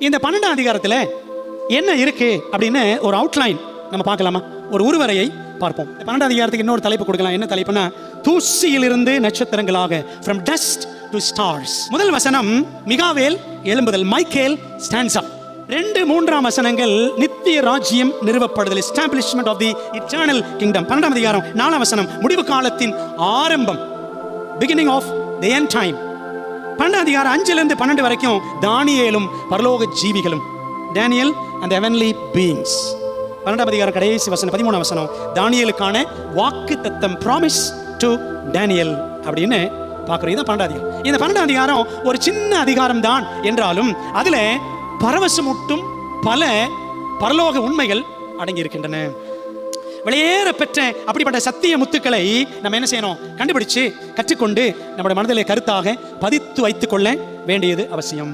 இந்த 12ஆம் அதிகாரத்தில் என்ன இருக்கு அப்படின்னு ஒரு அவுட்லைன் நம்ம பார்க்கலாமா? ஒரு உருவரையை பார்ப்போம். 12ஆம் அதிகாரத்துக்கு இன்னொரு தலைப்பு கொடுக்கலாம். என்ன தலைப்புனா, தூசியிலிருந்து நட்சத்திரங்களாக, from dust to stars. முதல் வசனம் மிகாவேல் எழும்புதல், மைக்கேல் ஸ்டாண்ட்ஸ் அப். 2-3 வசனங்கள் நித்திய ராஜ்யம் நிறுவப்படுதல், establishment of the eternal kingdom. 12ஆம் அதிகாரம் 4ஆம் வசனம் முடிவு காலத்தின் ஆரம்பம், beginning of the end time. 12ஆம் அதிகாரம் 5 12 வரைக்கும் தானியேலும் பரலோக ஜீவிகளும், Daniel and the heavenly beings. 12ஆம் அதிகாரம் கடைசி வசனம் 13ஆம் வசனம் தானியேலுக்கான வாக்கு தத்தம், ப்ராமிஸ் டு டேனியல் அப்படின்னு பார்க்குறோம். இதுதான் 12ஆம் அதிகாரம். இந்த 12ஆம் அதிகாரம் ஒரு சின்ன அதிகாரம் தான் என்றாலும் அதில் பரவசமூட்டும் பல பரலோக உண்மைகள் அடங்கி இருக்கின்றன. வெளியேற பெற்ற அப்படிப்பட்ட சத்திய முத்துக்களை நம்ம என்ன செய்யணும்? கண்டுபிடிச்சு கற்றுக்கொண்டு நம்முடைய மனதிலே கருத்தாக பதித்து வைத்துக் கொள்ள வேண்டியது அவசியம்.